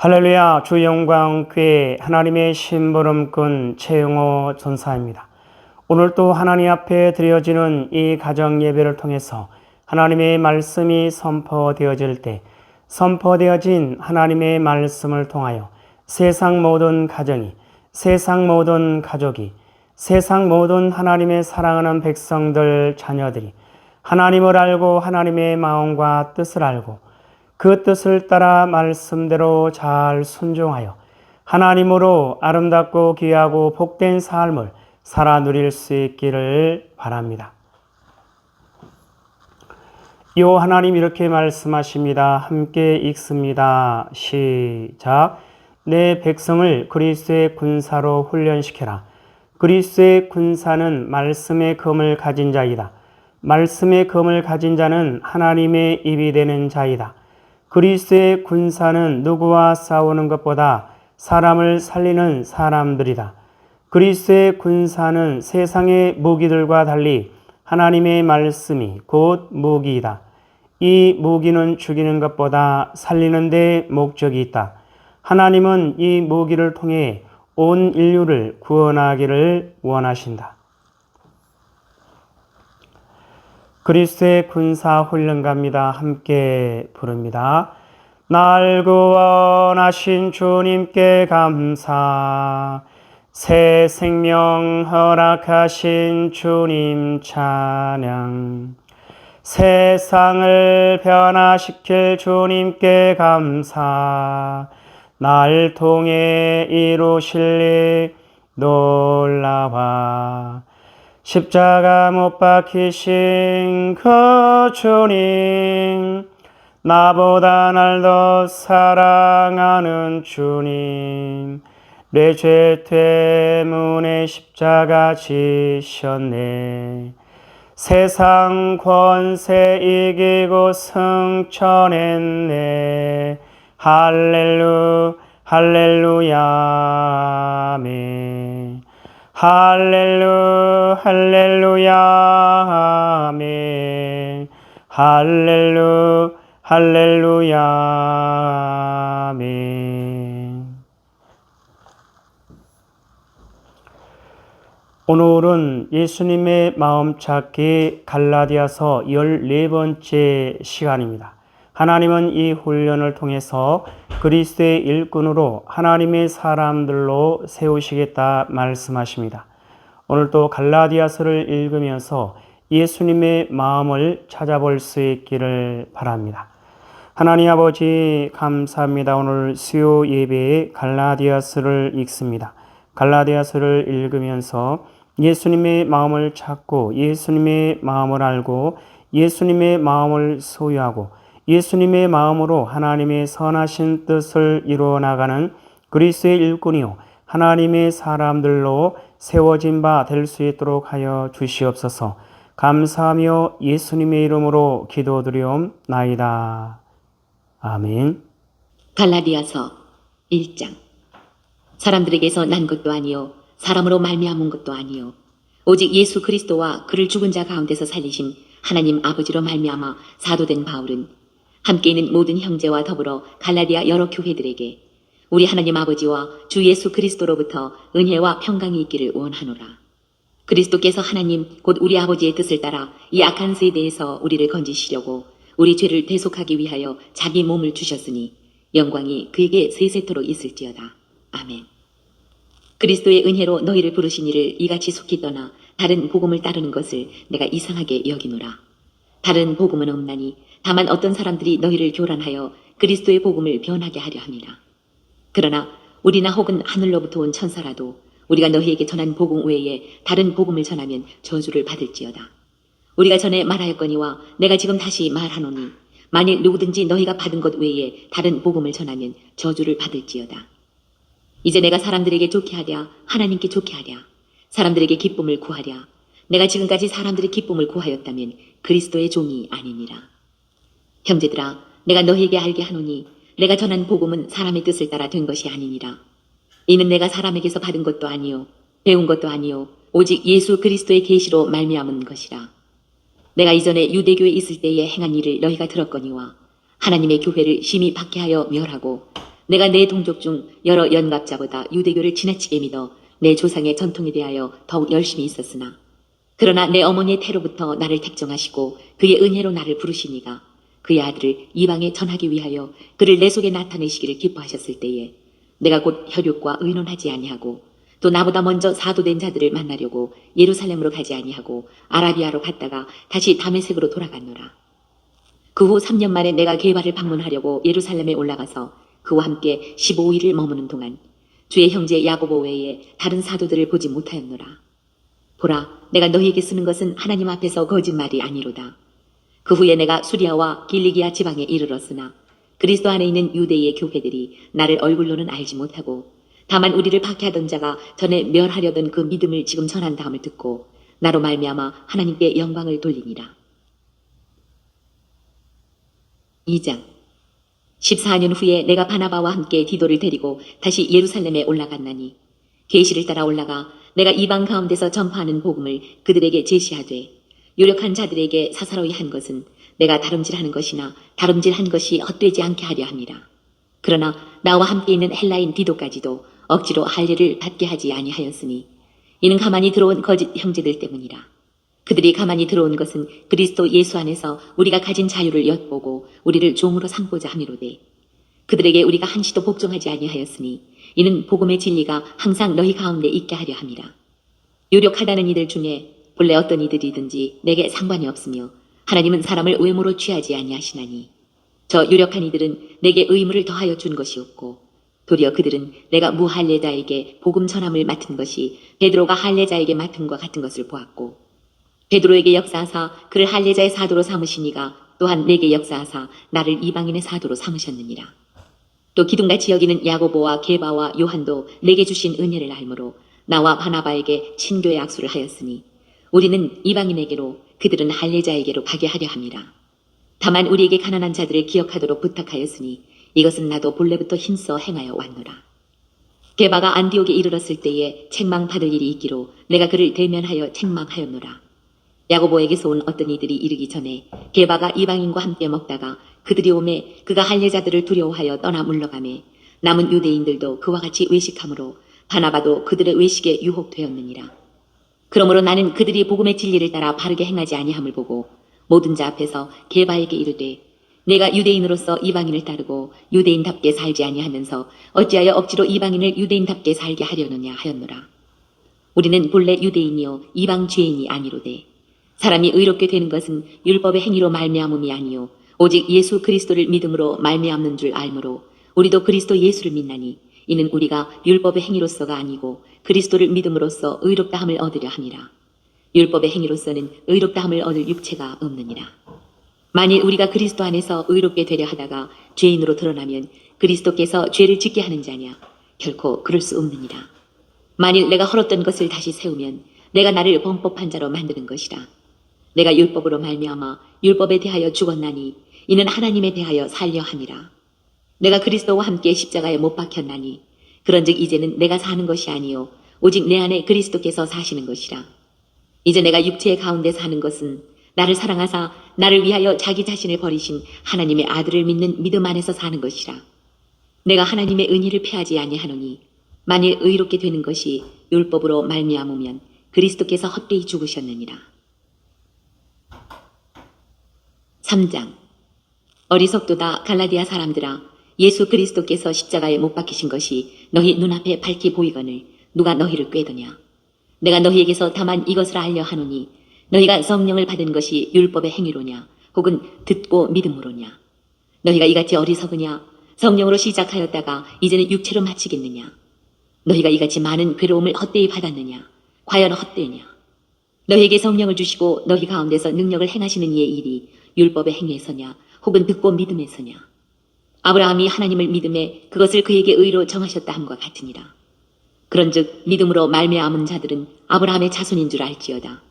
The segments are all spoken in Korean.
할렐루야. 주 영광교회 하나님의 심부름꾼 최영호 전사입니다. 오늘 또 하나님 앞에 드려지는 이 가정 예배를 통해서 하나님의 말씀이 선포되어질 때 선포되어진 하나님의 말씀을 통하여 세상 모든 가정이, 세상 모든 가족이, 세상 모든 하나님의 사랑하는 백성들 자녀들이 하나님을 알고 하나님의 마음과 뜻을 알고 그 뜻을 따라 말씀대로 잘 순종하여 하나님으로 아름답고 귀하고 복된 삶을 살아 누릴 수 있기를 바랍니다. 요 하나님 이렇게 말씀하십니다. 함께 읽습니다. 시작. 내 백성을 그리스도의 군사로 훈련시켜라. 그리스도의 군사는 말씀의 검을 가진 자이다. 말씀의 검을 가진 자는 하나님의 입이 되는 자이다. 그리스도의 군사는 누구와 싸우는 것보다 사람을 살리는 사람들이다. 그리스도의 군사는 세상의 무기들과 달리 하나님의 말씀이 곧 무기이다. 이 무기는 죽이는 것보다 살리는 데 목적이 있다. 하나님은 이 무기를 통해 온 인류를 구원하기를 원하신다. 그리스도의 군사 훈련가입니다. 함께 부릅니다. 날 구원하신 주님께 감사, 새 생명 허락하신 주님 찬양, 세상을 변화시킬 주님께 감사, 날 통해 이루실 일 놀라와, 십자가 못 박히신 그 주님, 나보다 날 더 사랑하는 주님, 내 죄 때문에 십자가 지셨네. 세상 권세 이기고 승천했네. 할렐루야 아멘. 할렐루야 아멘. 할렐루야 아멘. 오늘은 예수님의 마음 찾기 갈라디아서 14번째 시간입니다. 하나님은 이 훈련을 통해서 그리스도의 일꾼으로 하나님의 사람들로 세우시겠다 말씀하십니다. 오늘 또 갈라디아서를 읽으면서 예수님의 마음을 찾아볼 수 있기를 바랍니다. 하나님 아버지 감사합니다. 오늘 수요 예배에 갈라디아서를 읽습니다. 갈라디아서를 읽으면서 예수님의 마음을 찾고 예수님의 마음을 알고 예수님의 마음을 소유하고 예수님의 마음으로 하나님의 선하신 뜻을 이루어 나가는 그리스도의 일꾼이요 하나님의 사람들로 세워진 바 될 수 있도록 하여 주시옵소서. 감사하며 예수님의 이름으로 기도드리옵나이다. 아멘. 갈라디아서 1장. 사람들에게서 난 것도 아니요 사람으로 말미암은 것도 아니요 오직 예수 그리스도와 그를 죽은 자 가운데서 살리신 하나님 아버지로 말미암아 사도된 바울은 함께 있는 모든 형제와 더불어 갈라디아 여러 교회들에게 우리 하나님 아버지와 주 예수 그리스도로부터 은혜와 평강이 있기를 원하노라. 그리스도께서 하나님 곧 우리 아버지의 뜻을 따라 이 악한 세대에서 우리를 건지시려고 우리 죄를 대속하기 위하여 자기 몸을 주셨으니 영광이 그에게 세세토록 있을지어다. 아멘. 그리스도의 은혜로 너희를 부르신 이를 이같이 속히 떠나 다른 복음을 따르는 것을 내가 이상하게 여기노라. 다른 복음은 없나니 다만 어떤 사람들이 너희를 교란하여 그리스도의 복음을 변하게 하려 함이라. 그러나 우리나 혹은 하늘로부터 온 천사라도 우리가 너희에게 전한 복음 외에 다른 복음을 전하면 저주를 받을지어다. 우리가 전에 말하였거니와 내가 지금 다시 말하노니 만일 누구든지 너희가 받은 것 외에 다른 복음을 전하면 저주를 받을지어다. 이제 내가 사람들에게 좋게 하랴 하나님께 좋게 하랴 사람들에게 기쁨을 구하랴 내가 지금까지 사람들의 기쁨을 구하였다면 그리스도의 종이 아니니라. 형제들아 내가 너희에게 알게 하노니 내가 전한 복음은 사람의 뜻을 따라 된 것이 아니니라. 이는 내가 사람에게서 받은 것도 아니요 배운 것도 아니요 오직 예수 그리스도의 계시로 말미암은 것이라. 내가 이전에 유대교에 있을 때에 행한 일을 너희가 들었거니와 하나님의 교회를 심히 박해하여 멸하고 내가 내 동족 중 여러 연갑자보다 유대교를 지나치게 믿어 내 조상의 전통에 대하여 더욱 열심히 있었으나 그러나 내 어머니의 태로부터 나를 택정하시고 그의 은혜로 나를 부르시니가 그의 아들을 이방에 전하기 위하여 그를 내 속에 나타내시기를 기뻐하셨을 때에 내가 곧 혈육과 의논하지 아니하고 또 나보다 먼저 사도된 자들을 만나려고 예루살렘으로 가지 아니하고 아라비아로 갔다가 다시 다메섹으로 돌아갔노라. 그 후 3년 만에 내가 게바를 방문하려고 예루살렘에 올라가서 그와 함께 15일을 머무는 동안 주의 형제 야고보 외에 다른 사도들을 보지 못하였노라. 보라, 내가 너희에게 쓰는 것은 하나님 앞에서 거짓말이 아니로다. 그 후에 내가 수리아와 길리기아 지방에 이르렀으나 그리스도 안에 있는 유대의 교회들이 나를 얼굴로는 알지 못하고 다만 우리를 박해하던 자가 전에 멸하려던 그 믿음을 지금 전한 다음을 듣고 나로 말미암아 하나님께 영광을 돌리니라. 2장 14년 후에 내가 바나바와 함께 디도를 데리고 다시 예루살렘에 올라갔나니 계시를 따라 올라가 내가 이방 가운데서 전파하는 복음을 그들에게 제시하되 유력한 자들에게 사사로이 한 것은 내가 다름질하는 것이나 다름질한 것이 헛되지 않게 하려 함이라. 그러나 나와 함께 있는 헬라인 디도까지도 억지로 할례를 받게 하지 아니하였으니 이는 가만히 들어온 거짓 형제들 때문이라. 그들이 가만히 들어온 것은 그리스도 예수 안에서 우리가 가진 자유를 엿보고 우리를 종으로 삼고자 함이로되 그들에게 우리가 한시도 복종하지 아니하였으니 이는 복음의 진리가 항상 너희 가운데 있게 하려 함이라. 유력하다는 이들 중에 본래 어떤 이들이든지 내게 상관이 없으며 하나님은 사람을 외모로 취하지 아니하시나니 저 유력한 이들은 내게 의무를 더하여 준 것이 없고 도리어 그들은 내가 무할례자에게 복음 전함을 맡은 것이 베드로가 할례자에게 맡은 것 같은 것을 보았고 베드로에게 역사하사 그를 할례자의 사도로 삼으시니가 또한 내게 역사하사 나를 이방인의 사도로 삼으셨느니라. 또 기둥같이 여기는 야고보와 게바와 요한도 내게 주신 은혜를 알므로 나와 바나바에게 친교의 악수를 하였으니 우리는 이방인에게로 그들은 할례자에게로 가게 하려 함이라. 다만 우리에게 가난한 자들을 기억하도록 부탁하였으니 이것은 나도 본래부터 힘써 행하여 왔노라. 게바가 안디옥에 이르렀을 때에 책망받을 일이 있기로 내가 그를 대면하여 책망하였노라. 야고보에게서 온 어떤 이들이 이르기 전에 게바가 이방인과 함께 먹다가 그들이 오매 그가 할례자들을 두려워하여 떠나 물러가매 남은 유대인들도 그와 같이 외식함으로 바나바도 그들의 외식에 유혹되었느니라. 그러므로 나는 그들이 복음의 진리를 따라 바르게 행하지 아니함을 보고 모든 자 앞에서 게바에게 이르되 내가 유대인으로서 이방인을 따르고 유대인답게 살지 아니하면서 어찌하여 억지로 이방인을 유대인답게 살게 하려느냐 하였노라. 우리는 본래 유대인이요 이방 죄인이 아니로되 사람이 의롭게 되는 것은 율법의 행위로 말미암음이 아니요 오직 예수 그리스도를 믿음으로 말미암는 줄 알므로 우리도 그리스도 예수를 믿나니 이는 우리가 율법의 행위로서가 아니고 그리스도를 믿음으로써 의롭다함을 얻으려 함이라. 율법의 행위로서는 의롭다함을 얻을 육체가 없느니라. 만일 우리가 그리스도 안에서 의롭게 되려 하다가 죄인으로 드러나면 그리스도께서 죄를 짓게 하는 자냐? 결코 그럴 수 없느니라. 만일 내가 헐었던 것을 다시 세우면 내가 나를 범법한 자로 만드는 것이라. 내가 율법으로 말미암아 율법에 대하여 죽었나니 이는 하나님에 대하여 살려 함이라. 내가 그리스도와 함께 십자가에 못 박혔나니 그런즉 이제는 내가 사는 것이 아니요 오직 내 안에 그리스도께서 사시는 것이라. 이제 내가 육체의 가운데 사는 것은 나를 사랑하사 나를 위하여 자기 자신을 버리신 하나님의 아들을 믿는 믿음 안에서 사는 것이라. 내가 하나님의 은혜를 패하지 아니하노니 만일 의롭게 되는 것이 율법으로 말미암으면 그리스도께서 헛되이 죽으셨느니라. 3장 어리석도다 갈라디아 사람들아 예수 그리스도께서 십자가에 못 박히신 것이 너희 눈앞에 밝히 보이거늘 누가 너희를 꾀더냐. 내가 너희에게서 다만 이것을 알려 하노니 너희가 성령을 받은 것이 율법의 행위로냐 혹은 듣고 믿음으로냐. 너희가 이같이 어리석으냐. 성령으로 시작하였다가 이제는 육체로 마치겠느냐. 너희가 이같이 많은 괴로움을 헛되이 받았느냐. 과연 헛되냐. 너희에게 성령을 주시고 너희 가운데서 능력을 행하시는 이의 일이 율법의 행위에서냐 혹은 듣고 믿음에서냐. 아브라함이 하나님을 믿음에 그것을 그에게 의로 정하셨다 함과 같으니라. 그런즉 믿음으로 말미암은 자들은 아브라함의 자손인 줄 알지어다.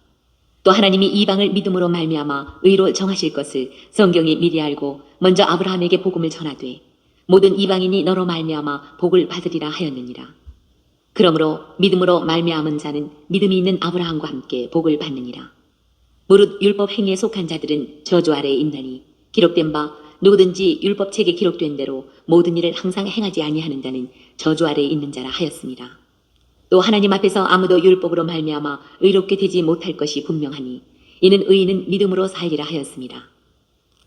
또 하나님이 이방을 믿음으로 말미암아 의로 정하실 것을 성경이 미리 알고 먼저 아브라함에게 복음을 전하되 모든 이방인이 너로 말미암아 복을 받으리라 하였느니라. 그러므로 믿음으로 말미암은 자는 믿음이 있는 아브라함과 함께 복을 받느니라. 무릇 율법 행위에 속한 자들은 저주 아래에 있나니 기록된 바 누구든지 율법책에 기록된 대로 모든 일을 항상 행하지 아니하는 자는 저주 아래에 있는 자라 하였습니다. 또 하나님 앞에서 아무도 율법으로 말미암아 의롭게 되지 못할 것이 분명하니 이는 의인은 믿음으로 살리라 하였습니다.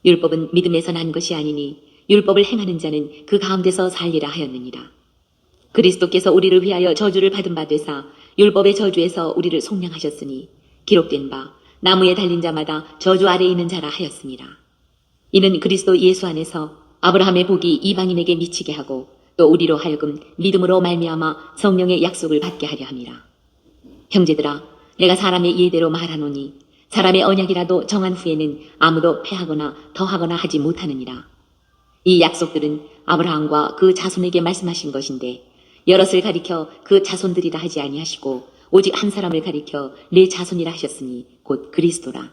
율법은 믿음에서 난 것이 아니니 율법을 행하는 자는 그 가운데서 살리라 하였느니라. 그리스도께서 우리를 위하여 저주를 받은 바 되사 율법의 저주에서 우리를 속량하셨으니 기록된 바 나무에 달린 자마다 저주 아래에 있는 자라 하였습니다. 이는 그리스도 예수 안에서 아브라함의 복이 이방인에게 미치게 하고 또 우리로 하여금 믿음으로 말미암아 성령의 약속을 받게 하려 함이라. 형제들아, 내가 사람의 예대로 말하노니 사람의 언약이라도 정한 후에는 아무도 패하거나 더하거나 하지 못하느니라. 이 약속들은 아브라함과 그 자손에게 말씀하신 것인데 여럿을 가리켜 그 자손들이라 하지 아니하시고 오직 한 사람을 가리켜 내 자손이라 하셨으니 곧 그리스도라.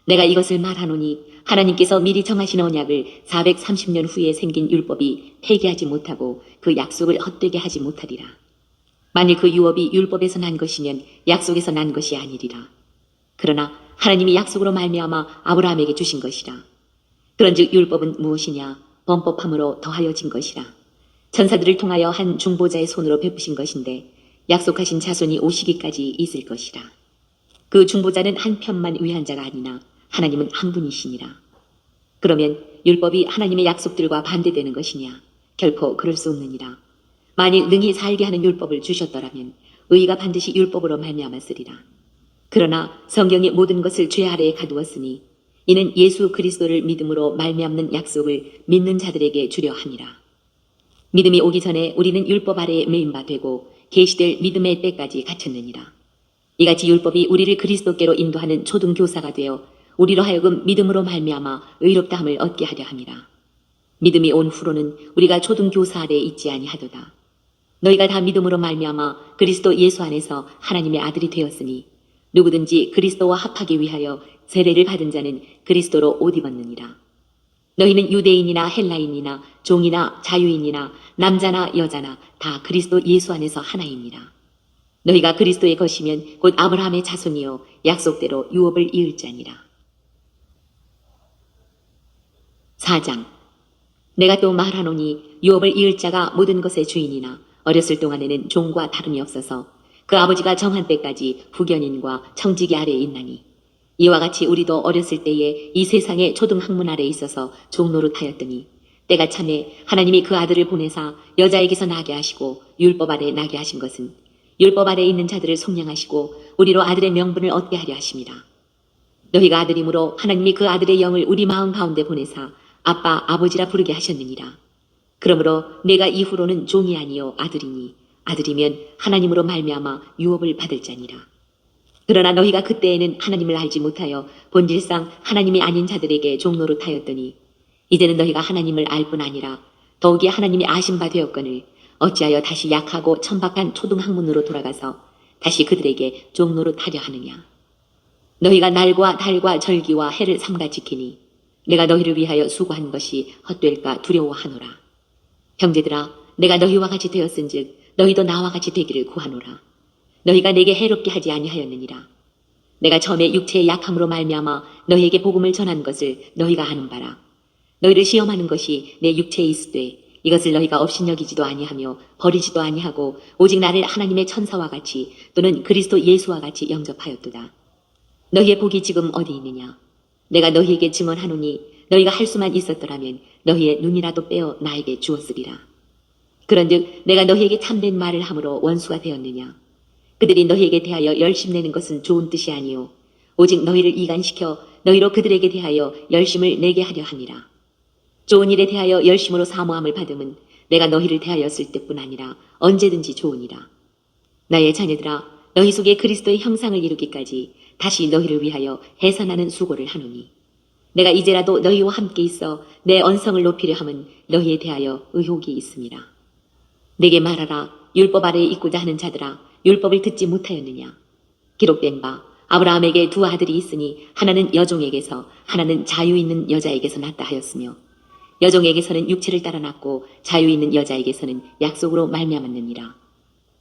내가 이것을 말하노니 하나님께서 미리 정하신 언약을 430년 후에 생긴 율법이 폐기하지 못하고 그 약속을 헛되게 하지 못하리라. 만일 그 유업이 율법에서 난 것이면 약속에서 난 것이 아니리라. 그러나 하나님이 약속으로 말미암아 아브라함에게 주신 것이라. 그런즉 율법은 무엇이냐? 범법함으로 더하여진 것이라. 천사들을 통하여 한 중보자의 손으로 베푸신 것인데 약속하신 자손이 오시기까지 있을 것이라. 그 중보자는 한 편만 위한 자가 아니나 하나님은 한 분이시니라. 그러면 율법이 하나님의 약속들과 반대되는 것이냐? 결코 그럴 수 없느니라. 만일 능히 살게 하는 율법을 주셨더라면 의가 반드시 율법으로 말미암았으리라. 그러나 성경이 모든 것을 죄 아래에 가두었으니 이는 예수 그리스도를 믿음으로 말미암는 약속을 믿는 자들에게 주려 함이라. 믿음이 오기 전에 우리는 율법 아래에 매인 바 되고 계시될 믿음의 때까지 갇혔느니라. 이같이 율법이 우리를 그리스도께로 인도하는 초등교사가 되어 우리로 하여금 믿음으로 말미암아 의롭다함을 얻게 하려 함이라. 믿음이 온 후로는 우리가 초등교사 아래에 있지 아니하도다. 너희가 다 믿음으로 말미암아 그리스도 예수 안에서 하나님의 아들이 되었으니 누구든지 그리스도와 합하기 위하여 세례를 받은 자는 그리스도로 옷 입었느니라. 너희는 유대인이나 헬라인이나 종이나 자유인이나 남자나 여자나 다 그리스도 예수 안에서 하나이니라. 너희가 그리스도의 것이면 곧 아브라함의 자손이요 약속대로 유업을 이을 자니라. 4장. 내가 또 말하노니 유업을 이을 자가 모든 것의 주인이나 어렸을 동안에는 종과 다름이 없어서 그 아버지가 정한 때까지 후견인과 청지기 아래에 있나니 이와 같이 우리도 어렸을 때에 이 세상의 초등학문 아래에 있어서 종노릇하였더니 때가 참에 하나님이 그 아들을 보내사 여자에게서 나게 하시고 율법 아래 나게 하신 것은 율법 아래에 있는 자들을 속량하시고 우리로 아들의 명분을 얻게 하려 하심이라. 너희가 아들이므로 하나님이 그 아들의 영을 우리 마음 가운데 보내사 아빠 아버지라 부르게 하셨느니라. 그러므로 내가 이후로는 종이 아니요 아들이니 아들이면 하나님으로 말미암아 유업을 받을 자니라. 그러나 너희가 그때에는 하나님을 알지 못하여 본질상 하나님이 아닌 자들에게 종노릇하였더니 이제는 너희가 하나님을 알 뿐 아니라 더욱이 하나님이 아신 바 되었거늘 어찌하여 다시 약하고 천박한 초등학문으로 돌아가서 다시 그들에게 종노릇하려 하느냐. 너희가 날과 달과 절기와 해를 삼가 지키니 내가 너희를 위하여 수고한 것이 헛될까 두려워하노라. 형제들아, 내가 너희와 같이 되었은즉 너희도 나와 같이 되기를 구하노라. 너희가 내게 해롭게 하지 아니하였느니라. 내가 처음에 육체의 약함으로 말미암아 너희에게 복음을 전한 것을 너희가 아는 바라. 너희를 시험하는 것이 내 육체에 있으되 이것을 너희가 업신여기지도 아니하며 버리지도 아니하고 오직 나를 하나님의 천사와 같이 또는 그리스도 예수와 같이 영접하였도다. 너희의 복이 지금 어디 있느냐? 내가 너희에게 증언하노니 너희가 할 수만 있었더라면 너희의 눈이라도 빼어 나에게 주었으리라. 그런즉 내가 너희에게 참된 말을 함으로 원수가 되었느냐? 그들이 너희에게 대하여 열심내는 것은 좋은 뜻이 아니요 오직 너희를 이간시켜 너희로 그들에게 대하여 열심을 내게 하려 함이라. 좋은 일에 대하여 열심으로 사모함을 받음은 내가 너희를 대하였을 때뿐 아니라 언제든지 좋으니라. 나의 자녀들아, 너희 속에 그리스도의 형상을 이루기까지 다시 너희를 위하여 해산하는 수고를 하노니 내가 이제라도 너희와 함께 있어 내 언성을 높이려 함은 너희에 대하여 의혹이 있음이라. 내게 말하라. 율법 아래에 있고자 하는 자들아, 율법을 듣지 못하였느냐? 기록된 바 아브라함에게 두 아들이 있으니 하나는 여종에게서 하나는 자유 있는 여자에게서 났다 하였으며 여종에게서는 육체를 따라 났고 자유 있는 여자에게서는 약속으로 말미암았느니라.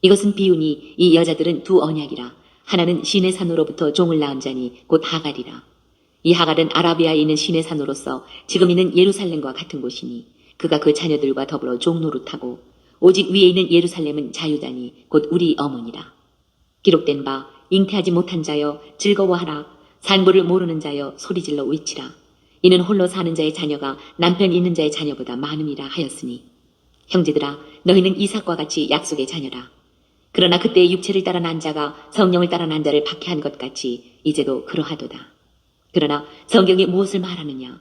이것은 비유니 이 여자들은 두 언약이라. 하나는 시내 산으로부터 종을 낳은 자니 곧 하갈이라. 이 하갈은 아라비아에 있는 신의 산으로서 지금 있는 예루살렘과 같은 곳이니 그가 그 자녀들과 더불어 종노릇하고 오직 위에 있는 예루살렘은 자유다니 곧 우리 어머니라. 기록된 바 잉태하지 못한 자여 즐거워하라. 산부를 모르는 자여 소리질러 외치라. 이는 홀로 사는 자의 자녀가 남편 있는 자의 자녀보다 많음이라 하였으니 형제들아 너희는 이삭과 같이 약속의 자녀라. 그러나 그때 육체를 따라 난 자가 성령을 따라 난 자를 박해한 것 같이 이제도 그러하도다. 그러나 성경이 무엇을 말하느냐?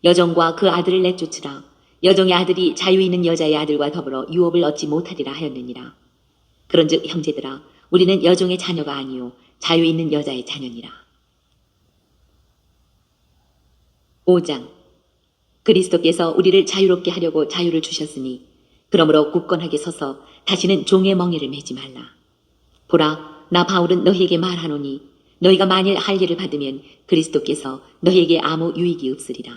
여종과 그 아들을 내쫓으라. 여종의 아들이 자유 있는 여자의 아들과 더불어 유업을 얻지 못하리라 하였느니라. 그런즉 형제들아 우리는 여종의 자녀가 아니요 자유 있는 여자의 자녀니라. 5장 그리스도께서 우리를 자유롭게 하려고 자유를 주셨으니 그러므로 굳건하게 서서 다시는 종의 멍에를 매지 말라. 보라 나 바울은 너희에게 말하노니 너희가 만일 할례를 받으면 그리스도께서 너희에게 아무 유익이 없으리라.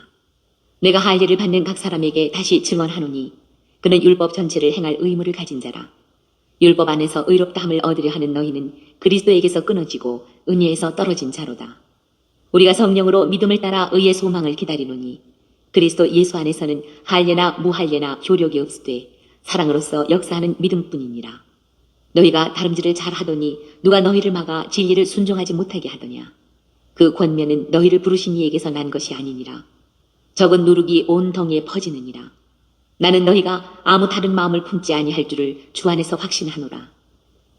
내가 할례를 받는 각 사람에게 다시 증언하노니 그는 율법 전체를 행할 의무를 가진 자라. 율법 안에서 의롭다함을 얻으려 하는 너희는 그리스도에게서 끊어지고 은혜에서 떨어진 자로다. 우리가 성령으로 믿음을 따라 의의 소망을 기다리노니 그리스도 예수 안에서는 할례나 무할례나 효력이 없으되 사랑으로서 역사하는 믿음뿐이니라. 너희가 다름질을 잘하더니 누가 너희를 막아 진리를 순종하지 못하게 하더냐. 그 권면은 너희를 부르신 이에게서 난 것이 아니니라. 적은 누룩이 온 덩이에 퍼지느니라. 나는 너희가 아무 다른 마음을 품지 아니할 줄을 주 안에서 확신하노라.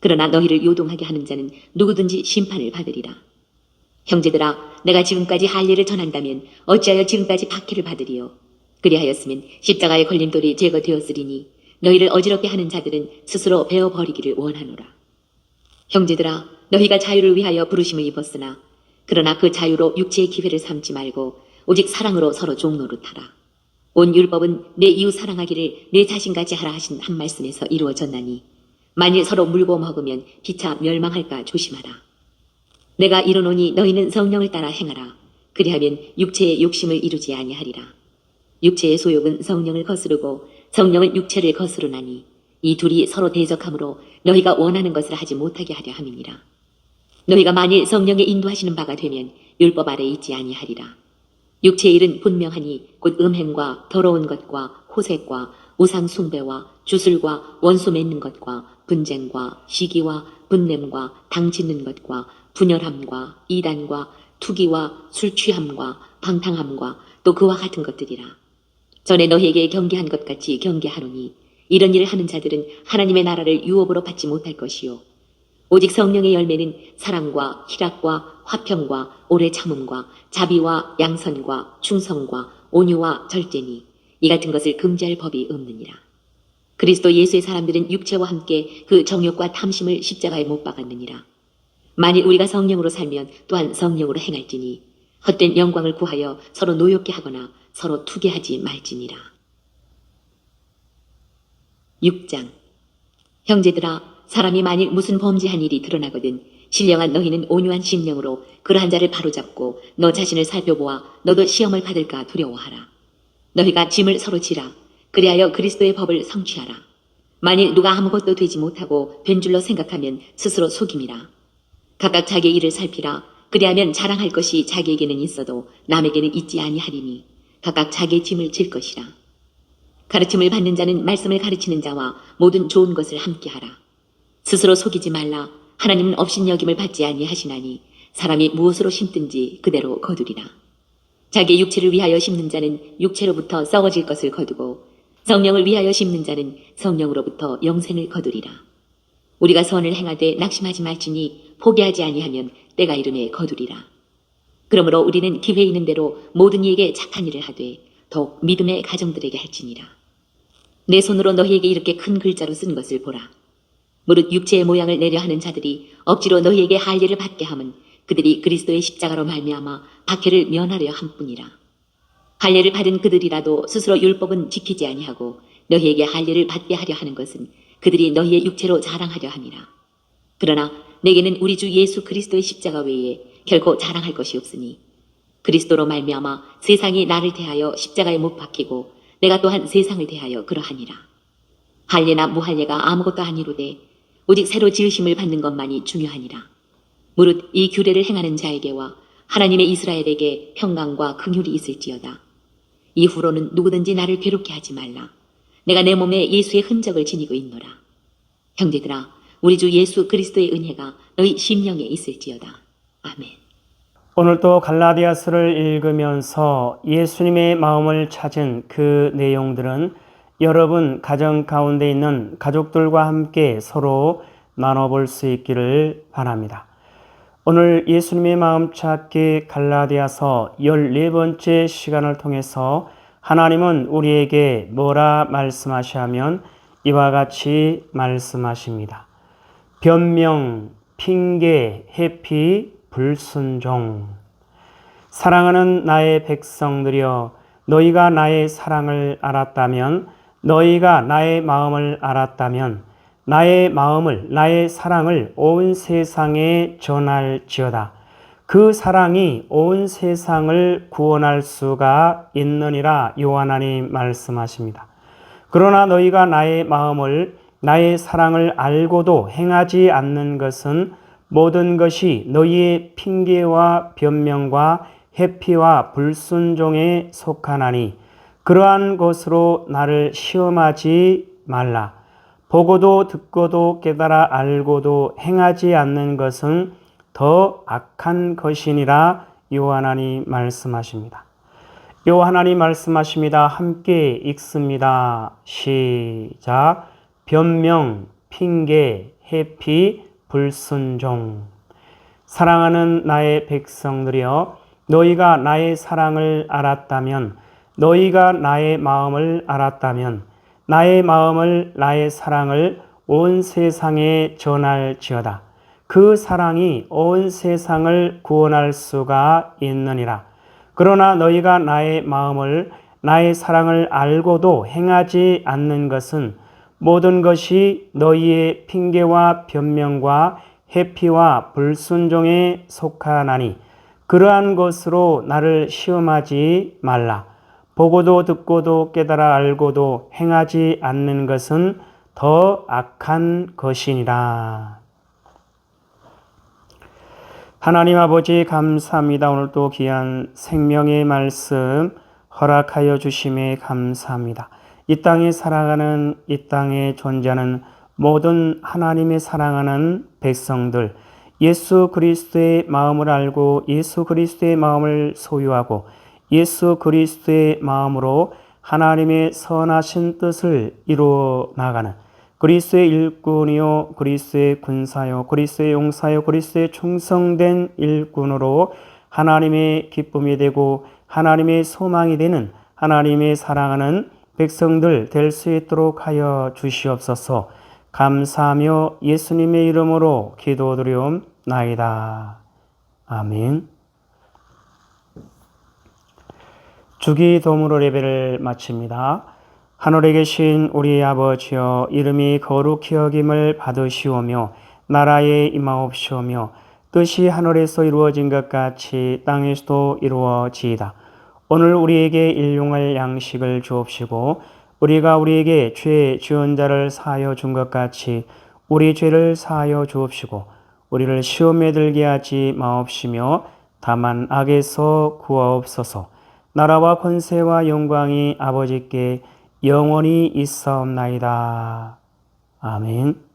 그러나 너희를 요동하게 하는 자는 누구든지 심판을 받으리라. 형제들아 내가 지금까지 할례를 전한다면 어찌하여 지금까지 박해를 받으리요. 그리하였으면 십자가의 걸림돌이 제거되었으리니 너희를 어지럽게 하는 자들은 스스로 베어버리기를 원하노라. 형제들아 너희가 자유를 위하여 부르심을 입었으나 그러나 그 자유로 육체의 기회를 삼지 말고 오직 사랑으로 서로 종노릇하라. 온 율법은 내 이웃 사랑하기를 내 자신같이 하라 하신 한 말씀에서 이루어졌나니 만일 서로 물고 먹으면 피차 멸망할까 조심하라. 내가 이르노니 너희는 성령을 따라 행하라. 그리하면 육체의 욕심을 이루지 아니하리라. 육체의 소욕은 성령을 거스르고 성령은 육체를 거스르나니 이 둘이 서로 대적하므로 너희가 원하는 것을 하지 못하게 하려 함이니라. 너희가 만일 성령의 인도하시는 바가 되면 율법 아래 있지 아니하리라. 육체의 일은 분명하니 곧 음행과 더러운 것과 호색과 우상 숭배와 주술과 원수 맺는 것과 분쟁과 시기와 분냄과 당짓는 것과 분열함과 이단과 투기와 술 취함과 방탕함과 또 그와 같은 것들이라. 전에 너희에게 경계한 것 같이 경계하노니 이런 일을 하는 자들은 하나님의 나라를 유업으로 받지 못할 것이요 오직 성령의 열매는 사랑과 희락과 화평과 오래 참음과 자비와 양선과 충성과 온유와 절제니 이 같은 것을 금지할 법이 없느니라. 그리스도 예수의 사람들은 육체와 함께 그 정욕과 탐심을 십자가에 못 박았느니라. 만일 우리가 성령으로 살면 또한 성령으로 행할지니 헛된 영광을 구하여 서로 노엽게 하거나 서로 투게하지 말지니라. 6장 형제들아 사람이 만일 무슨 범죄한 일이 드러나거든 신령한 너희는 온유한 심령으로 그러한 자를 바로잡고 너 자신을 살펴보아 너도 시험을 받을까 두려워하라. 너희가 짐을 서로 지라. 그리하여 그리스도의 법을 성취하라. 만일 누가 아무것도 되지 못하고 된 줄로 생각하면 스스로 속임이라. 각각 자기의 일을 살피라. 그리하면 자랑할 것이 자기에게는 있어도 남에게는 있지 아니하리니 각각 자기의 짐을 질 것이라. 가르침을 받는 자는 말씀을 가르치는 자와 모든 좋은 것을 함께하라. 스스로 속이지 말라. 하나님은 업신여김을 받지 아니하시나니 사람이 무엇으로 심든지 그대로 거두리라. 자기 육체를 위하여 심는 자는 육체로부터 썩어질 것을 거두고 성령을 위하여 심는 자는 성령으로부터 영생을 거두리라. 우리가 선을 행하되 낙심하지 말지니 포기하지 아니하면 때가 이름에 거두리라. 그러므로 우리는 기회 있는 대로 모든 이에게 착한 일을 하되 더욱 믿음의 가정들에게 할지니라. 내 손으로 너희에게 이렇게 큰 글자로 쓴 것을 보라. 무릇 육체의 모양을 내려 하는 자들이 억지로 너희에게 할례를 받게 함은 그들이 그리스도의 십자가로 말미암아 박해를 면하려 함뿐이라. 할례를 받은 그들이라도 스스로 율법은 지키지 아니하고 너희에게 할례를 받게 하려 하는 것은 그들이 너희의 육체로 자랑하려 함이라. 그러나 내게는 우리 주 예수 그리스도의 십자가 외에 결코 자랑할 것이 없으니 그리스도로 말미암아 세상이 나를 대하여 십자가에 못 박히고 내가 또한 세상을 대하여 그러하니라. 할례나 무할례가 아무것도 아니로되 오직 새로 지으심을 받는 것만이 중요하니라. 무릇 이 규례를 행하는 자에게와 하나님의 이스라엘에게 평강과 긍휼이 있을지어다. 이후로는 누구든지 나를 괴롭게 하지 말라. 내가 내 몸에 예수의 흔적을 지니고 있노라. 형제들아, 우리 주 예수 그리스도의 은혜가 너희 심령에 있을지어다. 아멘. 오늘도 갈라디아서를 읽으면서 예수님의 마음을 찾은 그 내용들은 여러분 가정 가운데 있는 가족들과 함께 서로 나눠볼 수 있기를 바랍니다. 오늘 예수님의 마음 찾기 갈라디아서 14번째 시간을 통해서 하나님은 우리에게 뭐라 말씀하시냐면 이와 같이 말씀하십니다. 변명, 핑계, 회피, 불순종. 사랑하는 나의 백성들이여, 너희가 나의 사랑을 알았다면, 너희가 나의 마음을 알았다면, 나의 마음을, 나의 사랑을 온 세상에 전할지어다. 그 사랑이 온 세상을 구원할 수가 있느니라 요한하니 말씀하십니다. 그러나 너희가 나의 마음을, 나의 사랑을 알고도 행하지 않는 것은 모든 것이 너희의 핑계와 변명과 회피와 불순종에 속하나니 그러한 것으로 나를 시험하지 말라. 보고도 듣고도 깨달아 알고도 행하지 않는 것은 더 악한 것이니라 요한하니 말씀하십니다. 요한하니 말씀하십니다. 함께 읽습니다. 시작. 변명, 핑계, 회피, 불순종. 사랑하는 나의 백성들이여, 너희가 나의 사랑을 알았다면, 너희가 나의 마음을 알았다면, 나의 마음을, 나의 사랑을 온 세상에 전할지어다. 그 사랑이 온 세상을 구원할 수가 있느니라. 그러나 너희가 나의 마음을, 나의 사랑을 알고도 행하지 않는 것은 모든 것이 너희의 핑계와 변명과 회피와 불순종에 속하나니 그러한 것으로 나를 시험하지 말라. 보고도 듣고도 깨달아 알고도 행하지 않는 것은 더 악한 것이니라. 하나님 아버지 감사합니다. 오늘 또 귀한 생명의 말씀 허락하여 주심에 감사합니다. 이 땅에 살아가는, 이 땅에 존재하는 모든 하나님의 사랑하는 백성들, 예수 그리스도의 마음을 알고 예수 그리스도의 마음을 소유하고 예수 그리스도의 마음으로 하나님의 선하신 뜻을 이루어 나가는 그리스도의 일꾼이요, 그리스도의 군사요, 그리스도의 용사요, 그리스도의 충성된 일꾼으로 하나님의 기쁨이 되고 하나님의 소망이 되는 하나님의 사랑하는 백성들 될 수 있도록 하여 주시옵소서. 감사하며 예수님의 이름으로 기도드리옵나이다. 아멘. 주기도문으로 예배를 마칩니다. 하늘에 계신 우리 아버지여, 이름이 거룩히 여김을 받으시오며 나라에 임하옵시오며 뜻이 하늘에서 이루어진 것 같이 땅에서도 이루어지이다. 오늘 우리에게 일용할 양식을 주옵시고 우리가 우리에게 죄 지은 자를 사하여 준 것 같이 우리 죄를 사하여 주옵시고 우리를 시험에 들게 하지 마옵시며 다만 악에서 구하옵소서. 나라와 권세와 영광이 아버지께 영원히 있사옵나이다. 아멘.